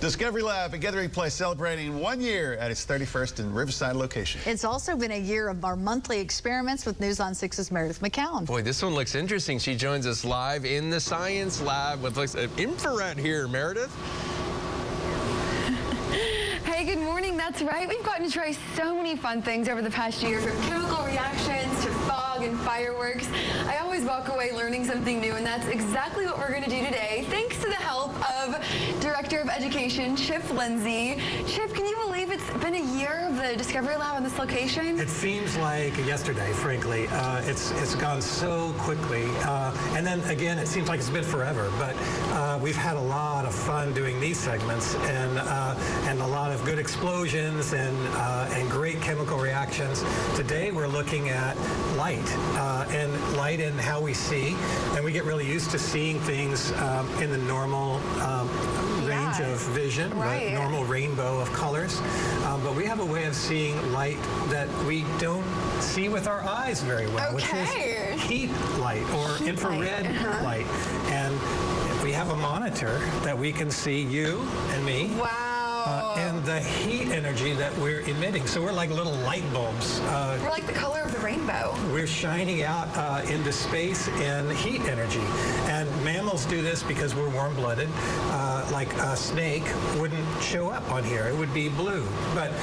Discovery Lab at Gathering Place celebrating 1 year at its 31st and Riverside location. It's also been a year of our monthly experiments with News on 6's Meredith McCown. Boy, this one looks interesting. She joins us live in the science lab with infrared here. Meredith? Hey, good morning. That's right. We've gotten to try so many fun things over the past year, from chemical reactions to fog and fireworks. I always walk away learning something new, and that's exactly what we're going to do today, thanks to the help of Director of Education, Chip Lindsay. Chip, can you believe it's been a year of the Discovery Lab on this location? It seems like yesterday, frankly. It's gone so quickly. And then, again, it seems like it's been forever. But we've had a lot of fun doing these segments and a lot of good explosions and great chemical reactions. Today, we're looking at light and how we see. And we get really used to seeing things in the normal range of vision, the normal rainbow of colors. But we have a way of seeing light that we don't see with our eyes very well, which is heat light or infrared light. And we have a monitor that we can see you and me. Wow. And the heat energy that we're emitting. So we're like little light bulbs. We're like the color of the rainbow. We're shining out into space in heat energy. And mammals do this because we're warm-blooded. Like a snake wouldn't show up on here. It would be blue. But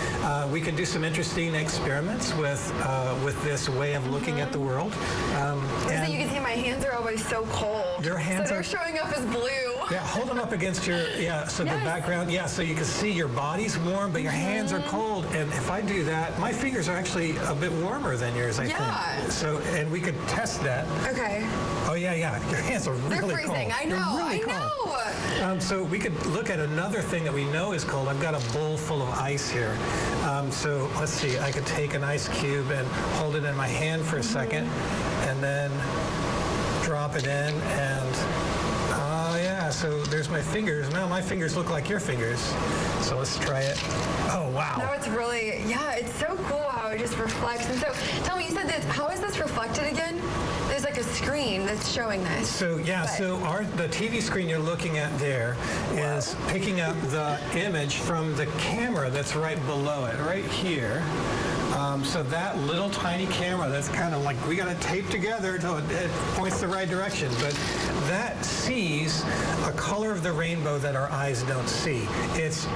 we can do some interesting experiments with this way of looking at the world. And you can see my hands are always so cold. Your hands so they're showing up as blue. Yeah, hold them up against your, so the background, so you can see your body's warm, but your hands are cold. And if I do that, my fingers are actually a bit warmer than yours, I think. So, and we could test that. Okay. Oh, yeah. Your hands are really cold. They're freezing. I know, really I know. So we could look at another thing that we know is cold. I've got a bowl full of ice here. So let's see, I could take an ice cube and hold it in my hand for a second, and then drop it in, and so there's my fingers. Now my fingers look like your fingers. So let's try it. Oh, wow. No, it's really, it's so cool how it just reflects. And so tell me, you said this, how is this reflected again? There's like a screen that's showing this. So, the TV screen you're looking at there is picking up the image from the camera that's right below it, right here. So that little tiny camera that's kind of like, we got to tape together till it points the right direction. But that sees a color of the rainbow that our eyes don't see. It's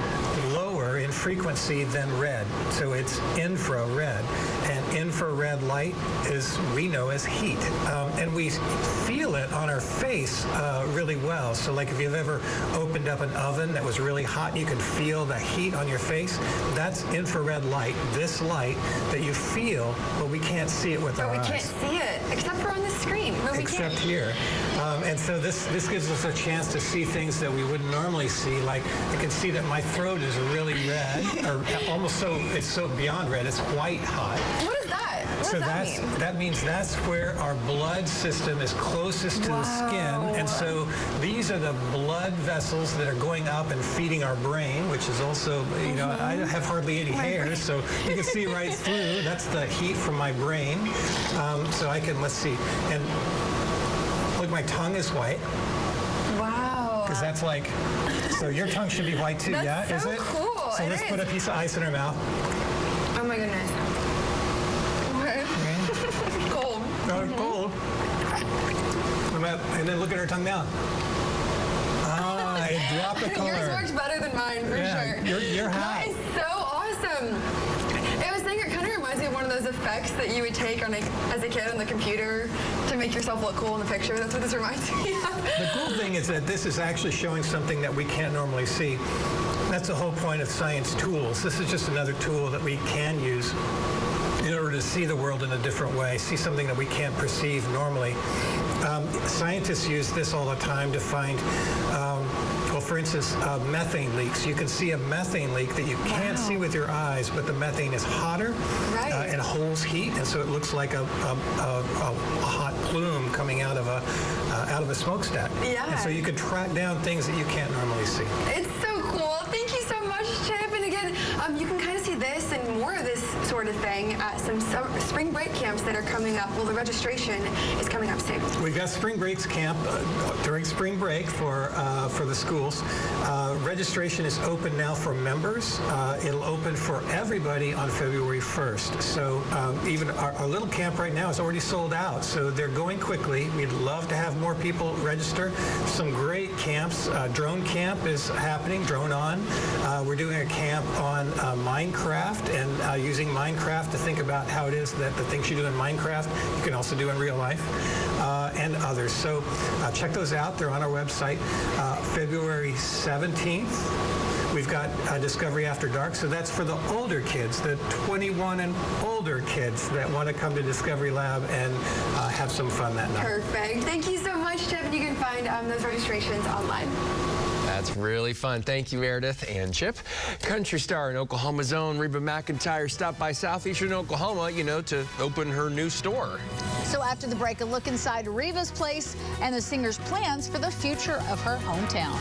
lower in frequency than red. So it's infrared. And infrared light we know as heat. And we feel it on our face really well. So like if you've ever opened up an oven that was really hot, you can feel the heat on your face. That's infrared light. This light that you feel, but we can't see it with our eyes. But we can't see it, except for on the screen. Except here. And so this gives us a chance to see things that we wouldn't normally see. Like, you can see that my throat is really red, or almost it's so beyond red, it's white hot. What is that? What does that mean? That means that's where our blood system is closest to the skin. And so these are the blood vessels that are going up and feeding our brain, which is also, I have hardly any hair, so you can see right through. That's the heat from my brain. So I can, let's see. And look, my tongue is white. Wow. Because that's like, so your tongue should be white too, that's is it? Cool. So let's put a piece of ice in her mouth. Oh my goodness. Cold. No, cold. And then look at her tongue now. It dropped the color. Yours works better than mine, for sure. You're hot. That is so awesome. I was thinking, it kind of reminds me of one of those effects that you would take as a kid on the computer to make yourself look cool in the picture. That's what this reminds me of. The cool thing is that this is actually showing something that we can't normally see. That's the whole point of science tools. This is just another tool that we can use in order to see the world in a different way, see something that we can't perceive normally. Scientists use this all the time to find, for instance, methane leaks. You can see a methane leak that you can't see with your eyes, but the methane is hotter and holds heat, and so it looks like a hot plume coming out of a smokestack. And so you can track down things that you can't normally see. It's so cool. Thank you so much, Chip. And again, you can kind of see this and more of this sort of thing at some spring break camps that are coming up. Well, the registration is coming up soon. We've got spring breaks camp during spring break for the schools. registration is open now for members. It'll open for everybody on February 1st. So even our little camp right now is already sold out. So they're going quickly. We'd love to have more people register. Some great camps. Drone camp is happening, Drone On. We're doing a camp on Minecraft and using Minecraft to think about how it is that the things you do in Minecraft you can also do in real life and others. So check those out. They're on our website. February 17th, we've got Discovery After Dark. So that's for the older kids, the 21 and older kids that want to come to Discovery Lab and have some fun that night. Perfect. Thank you so much, Chip. And you can find those registrations online. That's really fun. Thank you, Meredith and Chip. Country star in Oklahoma's own Reba McEntire stopped by Southeastern Oklahoma, to open her new store. So after the break, a look inside Reva's place and the singer's plans for the future of her hometown.